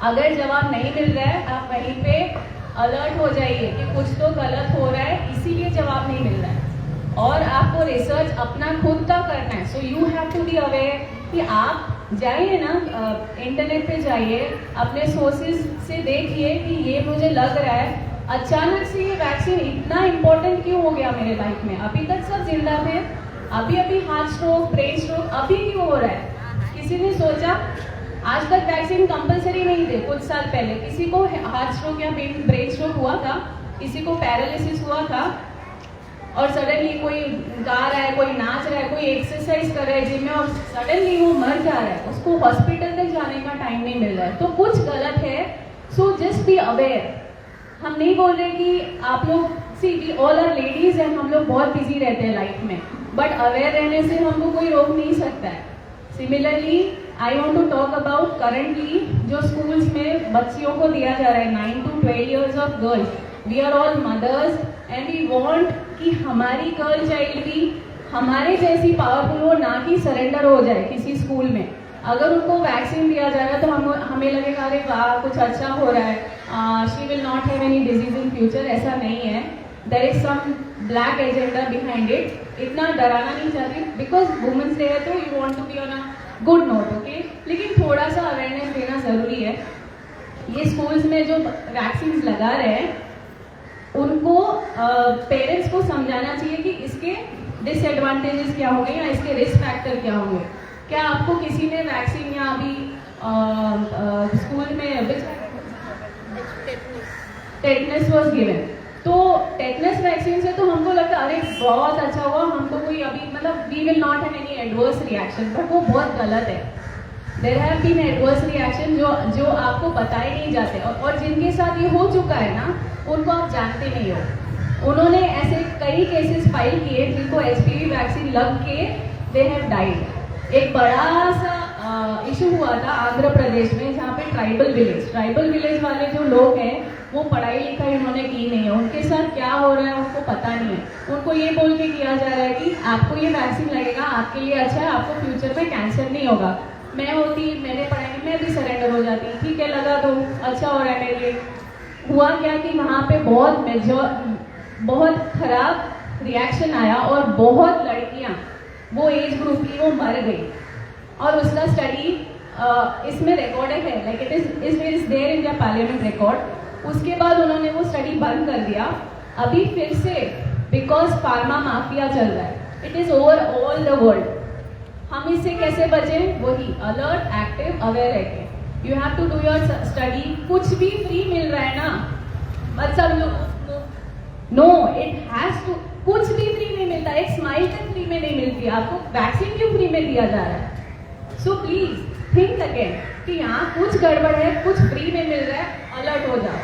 अगर जवाब नहीं मिल रहा है आप वहीं पे अलर्ट हो जाइए कि कुछ तो गलत हो रहा है, इसीलिए जवाब नहीं मिल रहा है। और आपको रिसर्च अपना खुद का करना है। So you have to be aware कि आप जाइए ना, इंटरनेट पे जाइए, अपने सोर्सेज से देखिए कि ये मुझे लग रहा है अचानक से ये वैक्सीन इतना इम्पोर्टेंट क्यों हो गया मेरे लाइफ में। अभी तक सब जिंदा थे, अभी हार्ट स्ट्रोक, ब्रेन स्ट्रोक अभी क्यों हो रहा है, किसी ने सोचा? आज तक वैक्सीन कंपलसरी नहीं थे। कुछ साल पहले किसी को हार्ट स्ट्रोक या ब्रेन स्ट्रोक हुआ था, किसी को पैरालिसिस हुआ था, और सडनली कोई गा रहा है, कोई नाच रहा है, कोई एक्सरसाइज कर रहा है जिम में, और सडनली वो मर जा रहा है, उसको हॉस्पिटल तक जाने का टाइम नहीं मिल रहा है। तो कुछ गलत है। So just be aware. हम नहीं बोल रहे कि आप लोग, see we all are ladies and हम लोग बहुत बिजी रहते हैं लाइफ में, बट अवेयर रहने से हमको कोई रोक नहीं सकता है। Similarly I want to talk about currently जो स्कूल्स में बच्चियों को दिया जा रहा है, 9 to 12 years of girls, we are all mothers and we want कि हमारी गर्ल चाइल्ड भी हमारे जैसी पावरफुल हो, ना कि सरेंडर हो जाए किसी स्कूल में। अगर उनको वैक्सीन दिया जा रहा है तो हमें लगेगा अरे वाह कुछ अच्छा हो रहा है, she will not have any disease in future. ऐसा नहीं है, there is some black agenda behind it. इतना डराना नहीं चाहती, बिकॉज वुमेन्स डे है तो you want to be on a good note, okay. लेकिन थोड़ा सा अवेयरनेस देना ज़रूरी है। ये स्कूल्स में जो वैक्सीन लगा रहे हैं उनको पेरेंट्स को समझाना चाहिए कि इसके डिसएडवांटेजेस क्या होंगे या इसके रिस्क फैक्टर क्या होंगे। क्या आपको किसी ने वैक्सीन या अभी स्कूल में टेटनस वॉज गिवन, तो टेटनस वैक्सीन से तो हमको लगता है अरे बहुत अच्छा हुआ, हमको कोई अभी मतलब we will not have any adverse reaction, but वो बहुत गलत है। There have been adverse reaction जो आपको बताए नहीं जाते, और जिनके साथ ये हो चुका है ना उनको आप जानते नहीं हो। उन्होंने ऐसे कई केसेस फाइल किए जिनको HPV वैक्सीन लग के दे हैव डाइड। एक बड़ा सा इशू हुआ था आंध्र प्रदेश में, जहाँ पे ट्राइबल विलेज वाले जो लोग हैं वो पढ़ाई लिखाई उन्होंने की नहीं है, उनके साथ क्या हो रहा है उनको पता नहीं है। उनको ये बोल के किया जा रहा है कि आपको ये वैक्सीन लगेगा, आपके लिए अच्छा है, आपको फ्यूचर में कैंसर नहीं होगा। मैंने पढ़ाई में भी सरेंडर हो जाती, ठीक है लगा दो, अच्छा हो रहा है मेरे लिए। हुआ क्या कि वहाँ पे बहुत खराब रिएक्शन आया और बहुत लड़कियाँ वो एज ग्रुप की वो मर गई, और उसका स्टडी इसमें रिकॉर्डेड है, like it is there in the parliament record. उसके बाद उन्होंने वो स्टडी बंद कर दिया। अभी फिर से बिकॉज फार्मा माफिया चल रहा है, it is over all the world. हम इससे कैसे बचें? वही अलर्ट, एक्टिव, अवेयर रह के। You have to do your study. कुछ भी फ्री मिल रहा है ना, बट सब लोग नो, इट हैज टू, कुछ भी फ्री नहीं मिलता। एक स्माइल तक फ्री में नहीं मिलती, आपको वैक्सीन क्यों फ्री में दिया जा रहा है? सो प्लीज थिंक अगेन कि यहाँ कुछ गड़बड़ है, कुछ फ्री में मिल रहा है, अलर्ट हो जाओ,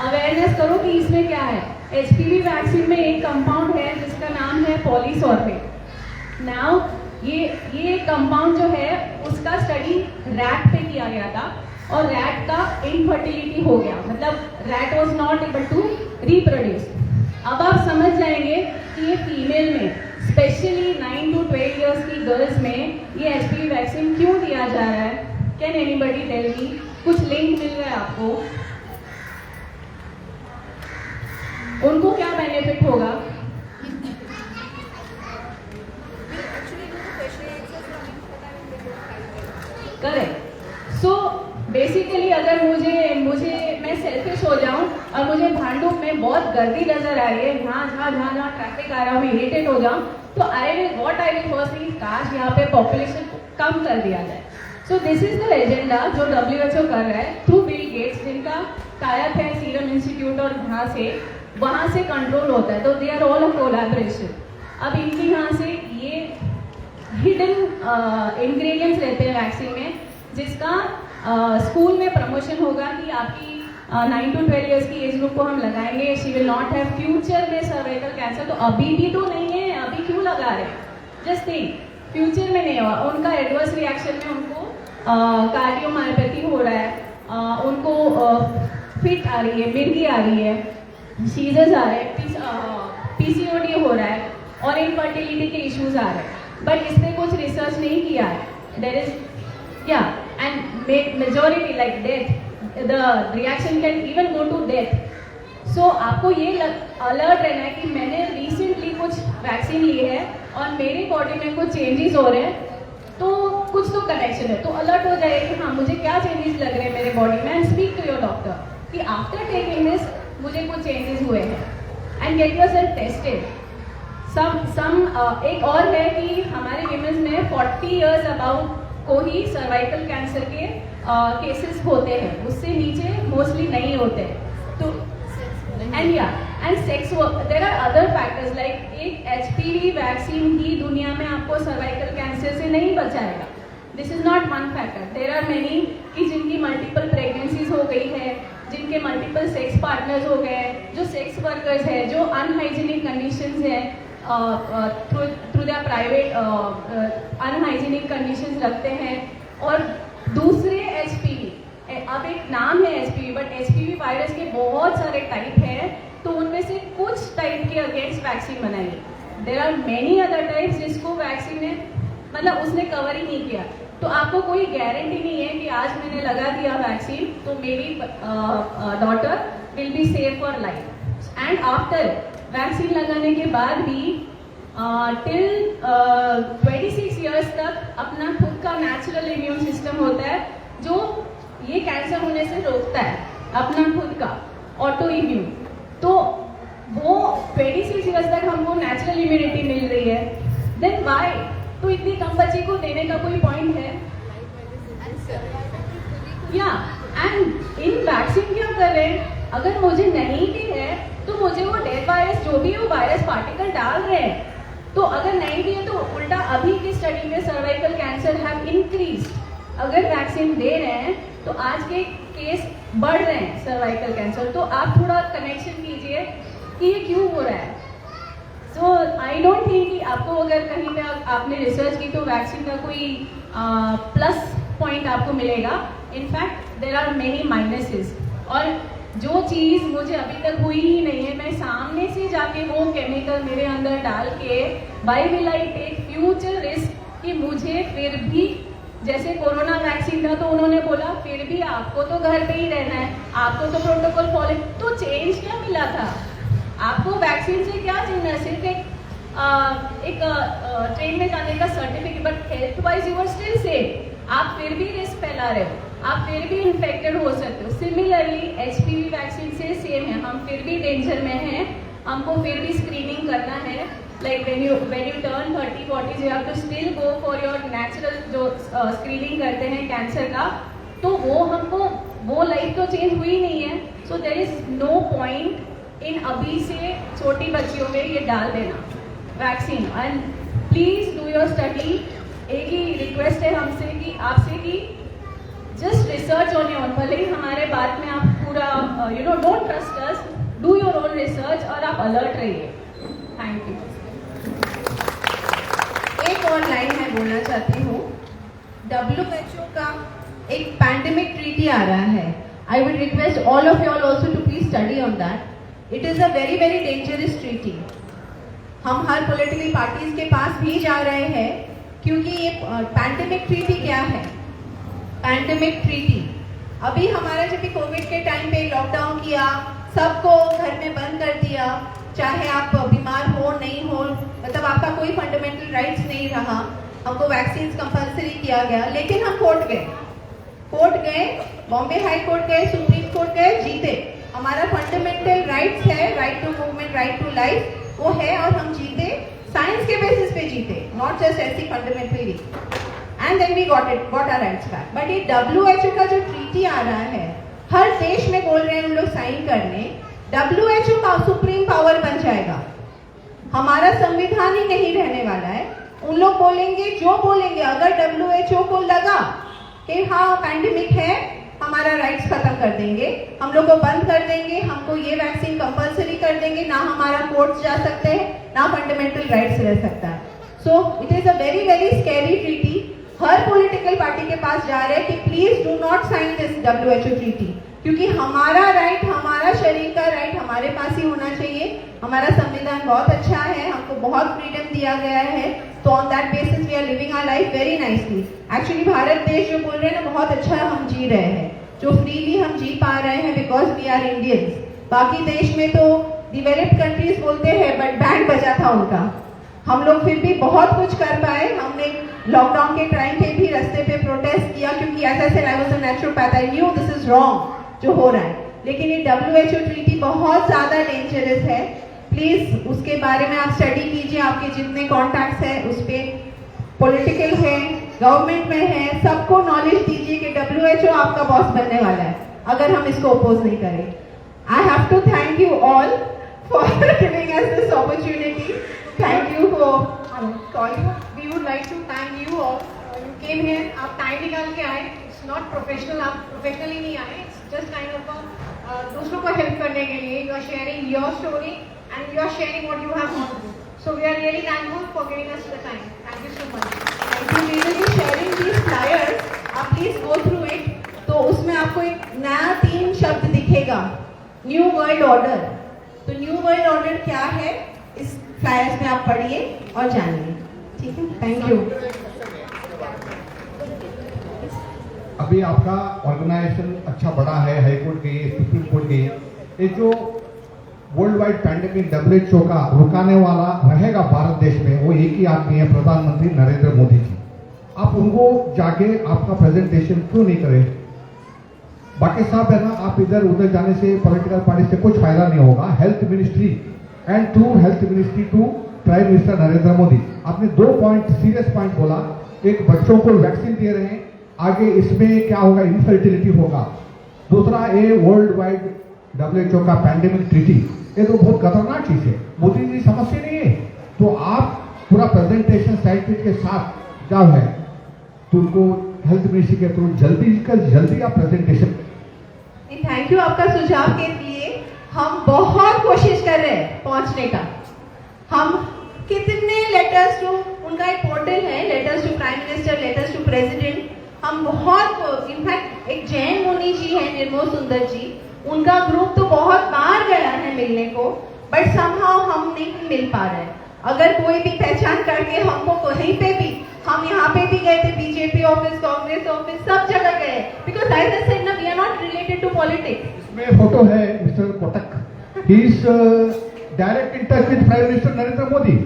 अवेयरनेस करो कि इसमें क्या है। HPV वैक्सीन में एक कंपाउंड है जिसका नाम है पॉलीसॉर्बिन। नाउ ये कंपाउंड जो है उसका स्टडी रैट पे किया गया था, और रैट का इनफर्टिलिटी हो गया, मतलब rat was not able to reproduce. अब आप समझ जाएंगे कि ये फीमेल में, स्पेशली 9 to 12 इयर्स की गर्ल्स में ये HPV वैक्सीन क्यों दिया जा रहा है? Can anybody tell me? कुछ लिंक मिल रहा है आपको? उनको क्या बेनिफिट होगा? करेक्ट। सो बेसिकली अगर मुझे मैं सेल्फिश हो जाऊं और मुझे भांडुप में बहुत गर्दी नजर आ रही है, जहाँ ट्रैफिक आ रहा है, मैं इरिटेट हो जाऊं, तो आई विल फर्स्ट थिंग, काश यहाँ पे पॉपुलेशन कम कर दिया जाए। So this is the agenda जो WHO कर रहा है थ्रू बिल गेट्स, जिनका टाइप है सीरम इंस्टीट्यूट, और वहाँ से कंट्रोल होता है, तो they are all a collaboration. अब इनके यहाँ से ये हिडन इंग्रेडिएंट्स रहते हैं वैक्सीन में, जिसका स्कूल में प्रमोशन होगा कि आपकी 9 to 12 इयर्स की एज ग्रुप को हम लगाएंगे, she will not have future में सर्वाइकल कैंसर। तो अभी भी तो नहीं है, अभी क्यों लगा रहे हैं? जस्ट थिंक, फ्यूचर में नहीं हुआ, उनका एडवर्स रिएक्शन में उनको कार्डियोमायोपैथी हो रहा है, उनको फिट आ रही है, मिर्गी आ रही है, सीजर्स आ रहे हैं, PCOD हो रहा है, और इनफर्टिलिटी के इश्यूज आ रहे हैं, बट इस पर कुछ रिसर्च नहीं किया है। There is and majority like death, the reaction can even go to death. So आपको ये अलर्ट रहना है कि मैंने रिसेंटली कुछ वैक्सीन ली है और मेरी बॉडी में कुछ चेंजेस हो रहे हैं, तो कुछ तो कनेक्शन है, तो अलर्ट हो जाए कि हाँ मुझे क्या चेंजेस लग रहे हैं मेरे बॉडी में, and speak to your doctor कि आफ्टर टेकिंग दिस मुझे कुछ चेंजेस हुए हैं, एंड गेट योरसेल्फ टेस्टेड। एक और है कि हमारे विमेंस में 40 इयर्स अबाउट को ही सर्वाइकल कैंसर के केसेस होते हैं, उससे नीचे मोस्टली नहीं होते। तो and sex, there are other factors like एक HPV वैक्सीन ही दुनिया में आपको सर्वाइकल कैंसर से नहीं बचाएगा। This is not one factor, there are many कि जिनकी मल्टीपल प्रेगनेंसीज हो गई है, जिनके मल्टीपल सेक्स पार्टनर्स हो गए, जो सेक्स वर्कर्स हैं, जो अनहाइजीनिक कंडीशंस हैं, through the private unhygienic conditions रखते हैं, और दूसरे HPV, अब एक नाम है HPV, बट HPV वायरस के बहुत सारे टाइप हैं, तो तो उनमें से कुछ टाइप के अगेंस्ट वैक्सीन बनाइए। There are many other types जिसको वैक्सीन ने मतलब उसने कवर ही नहीं किया। तो आपको कोई गारंटी नहीं है कि आज मैंने लगा दिया वैक्सीन तो मेरी daughter will be safe for life. And after vaccine लगाने के बाद भी टिल 26 ईयर्स तक अपना खुद का नेचुरल इम्यून सिस्टम होता है जो ये कैंसर होने से रोकता है, अपना खुद का ऑटो इम्यून। तो वो 26 ईयर्स तक हमको नेचुरल इम्यूनिटी मिल रही है, देन वाई तो इतनी कम बच्चे को देने का कोई पॉइंट है? या एंड इन वैक्सीन क्या कर रहे हैं, अगर मुझे नहीं भी है तो मुझे वो डेड वायरस जो भी वो वायरस पार्टिकल डाल रहे हैं, तो अगर नहीं भी है तो उल्टा अभी की स्टडी में सर्वाइकल कैंसर हैव इंक्रीज। अगर वैक्सीन दे रहे हैं तो आज के केस बढ़ रहे हैं सर्वाइकल कैंसर। तो आप थोड़ा कनेक्शन कीजिए कि ये क्यों हो रहा है। सो आई डोंट थिंक कि आपको अगर कहीं पे आपने रिसर्च की तो वैक्सीन का कोई प्लस पॉइंट आपको मिलेगा। In fact there are many minuses. और जो चीज़ मुझे अभी तक हुई ही नहीं है, मैं सामने से जाके वो केमिकल मेरे अंदर डाल के why will I take future risk कि मुझे फिर भी, जैसे कोरोना वैक्सीन था तो उन्होंने बोला फिर भी आपको तो घर पे ही रहना है, आपको तो प्रोटोकॉल फॉलो। तो चेंज क्या मिला था आपको? वैक्सीन से क्या चेंज? सिर्फ एक ट्रेन में जाने का certificate, but health wise you are still safe. आप फिर भी रिस्क फैला रहे हो, आप फिर भी इन्फेक्टेड हो सकते हो। सिमिलरली HPV वैक्सीन से सेम है, हम फिर भी डेंजर में हैं, हमको फिर भी स्क्रीनिंग करना है। Like when you turn 30-40 you have to still go for your natural जो स्क्रीनिंग करते हैं कैंसर का, तो वो हमको वो लाइफ तो चेंज हुई नहीं है। So there is no point in अभी से छोटी बच्चियों में ये डाल देना vaccine. And please do your study. एक ही रिक्वेस्ट है हमसे कि आपसे कि just research on your own. भले ही हमारे बात में आप पूरा don't trust us, do your own research और आप अलर्ट रहिए। Thank you. एक और लाइन मैं बोलना चाहती हूँ, WHO का एक पैंडेमिक ट्रीटी आ रहा है। I would request all of you all also to please study on that. It is a very very dangerous treaty. हम हर पॉलिटिकल पार्टीज के पास भी जा रहे हैं क्योंकि ये पैंडेमिक ट्रीटी क्या है? पैंडेमिक ट्रीटी अभी हमारा जब भी कोविड के टाइम पे लॉकडाउन किया, सबको घर में बंद कर दिया, चाहे आप बीमार हो नहीं हो, मतलब आपका कोई फंडामेंटल राइट्स नहीं रहा, हमको वैक्सीन कंपलसरी किया गया। लेकिन हम कोर्ट गए, बॉम्बे हाई कोर्ट गए, सुप्रीम कोर्ट गए, जीते। हमारा फंडामेंटल राइट्स है, right to movement, right to life, वो है और हम जीते। साइंस के बेसिस पे जीते, नॉट जस्ट ऐसी fundamentally. And then we got our rights back. But ये WHO का जो ट्रीटी आ रहा है, हर देश में बोल रहे हैं उन लोग साइन करने। WHO का सुप्रीम पावर बन जाएगा, हमारा संविधान ही नहीं रहने वाला है। उन लोग बोलेंगे जो बोलेंगे। अगर WHO को लगा कि हाँ पैंडेमिक है, हमारा राइट्स खत्म कर देंगे, हम लोग को बंद कर देंगे, हमको ये वैक्सीन कंपलसरी कर देंगे, ना हमारा कोर्ट जा सकते हैं, ना फंडामेंटल राइट्स रह सकता है। So it is a very very scary treaty. हर पॉलिटिकल पार्टी के पास जा रहे हैं कि please do not sign this WHO treaty, क्योंकि हमारा राइट, हमारा शरीर का राइट हमारे पास ही होना चाहिए। हमारा संविधान बहुत अच्छा है, हमको बहुत फ्रीडम दिया गया है, तो on that basis we are living our life very nicely. Actually Bharat देश जो बोल रहे हैं ना, बहुत अच्छा हम जी रहे हैं, जो फ्रीली हम जी पा रहे हैं बिकॉज वी आर इंडियंस। बाकी देश में तो डिवेलप्ड कंट्रीज बोलते हैं बट बैंड बजा था उनका। हम लोग फिर भी बहुत कुछ कर पाए। हमने लॉकडाउन के टाइम पे भी रास्ते पे प्रोटेस्ट किया, क्योंकि as I said I was a naturopath, I knew this is wrong जो हो रहा है। लेकिन ये WHO ट्रीटी बहुत ज्यादा डेंजरस है। प्लीज उसके बारे में आप स्टडी कीजिए। आपके जितने कॉन्टैक्ट्स है उस पर, पॉलिटिकल है, गवर्नमेंट में है, सबको नॉलेज दीजिए कि WHO आपका बॉस बनने वाला है अगर हम इसको अपोज नहीं करें। I have to thank you all for giving us this opportunity. Thank you for calling. We would like to thank you all. You came here, आप टाइम निकाल के आए। It's not professional, आप प्रोफेशनली नहीं आए, it's just kind of दूसरों को help करने के लिए। You are sharing your story and you are sharing what you have gone through. So we are really thankful for giving us the time. Thank you so much. Thank you. We will be sharing these flyers. आप please go through it. तो उसमें आपको एक नया 3 शब्द दिखेगा, new world order. तो new world order क्या है इस फ्लायर्स में आप पढ़िए और जानिए। ठीक है, थैंक यू। अभी आपका ऑर्गेनाइजेशन अच्छा बड़ा है, हाई कोर्ट गई, सुप्रीम कोर्ट गई। ये जो वर्ल्ड वाइड पैंडेमिक WHO का रुकाने वाला रहेगा भारत देश में, वो एक ही आदमी है, प्रधानमंत्री नरेंद्र मोदी जी। आप उनको जाके आपका प्रेजेंटेशन क्यों नहीं करें? बाकी साहब है ना, आप इधर उधर जाने से पॉलिटिकल पार्टी से कुछ फायदा नहीं होगा। Health ministry and through health ministry to prime minister Narendra Modi, आपने 2 पॉइंट सीरियस पॉइंट बोला। एक, बच्चों को वैक्सीन दे रहे हैं, आगे इसमें क्या होगा, इनफर्टिलिटी होगा। दूसरा, ये वर्ल्ड वाइड WHO का पैंडेमिक ट्रीटी, ये तो बहुत खतरनाक चीज है। मोदी जी समझते नहीं है, तो आप पूरा प्रेजेंटेशन साइंटिस्ट के साथ क्या है, तो उनको हेल्थ मिनिस्ट्री के थ्रू जल्दी आप प्रेजेंटेशन। थैंक यू आपका सुझाव के लिए। हम बहुत कोशिश कर रहे हैं पहुंचने का। हम कितने लेटर्स टू, उनका एक पोर्टल है, letters to prime minister, letters to president, हम बहुत, इनफैक्ट एक जैन मुनि जी है निर्मोह सुंदर जी, उनका ग्रुप तो बहुत बार गया है मिलने को, बट समहाउ हम नहीं मिल पा रहे। अगर कोई भी पहचान करके हमको कहीं पे भी, हम यहाँ पे भी गए थे, बीजेपी ऑफिस, कांग्रेस ऑफिस, सब जगह गए, बिकॉज एज आई सेड ना, we are not related to politics. इसमें फोटो है mister Kotak, he is direct in touch with prime minister Narendra Modi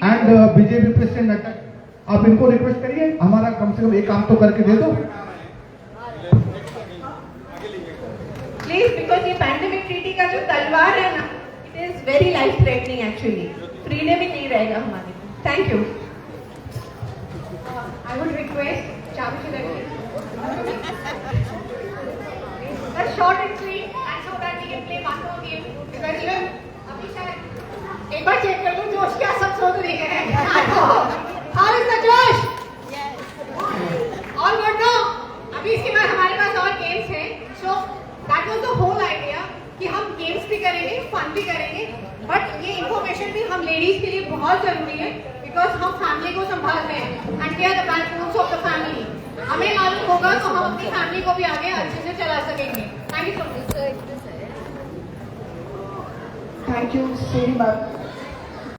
and BJP president Nadda. आप इनको रिक्वेस्ट करिए, हमारा कम से कम एक काम तो करके दे दो प्लीज, बिकॉज ये पैंडेमिक ट्रीटी का जो तलवार है ना, it is very life threatening actually. Freedom ही नहीं रहेगा हमारे। Thank you. I would request Chavi Chidaki a short and sweet, and so that we can play one more game. Because even अभी शायद एक बार चेक कर लो जोश क्या सब सोच रही है। How is the जोश? All good now? अभी इसके बाद हमारे पास और गेम्स हैं। So that was the whole idea कि हम गेम्स भी करेंगे, फन भी करेंगे, बट ये इंफॉर्मेशन भी हम लेडीज के लिए बहुत जरूरी है, बिकॉज हम फैमिली को संभालते हैं and we are the backbones of the family. हमें मालूम होगा तो हम अपनी फैमिली को भी आगे अच्छे से चला सकेंगे। Thank you so much. Thank you so much.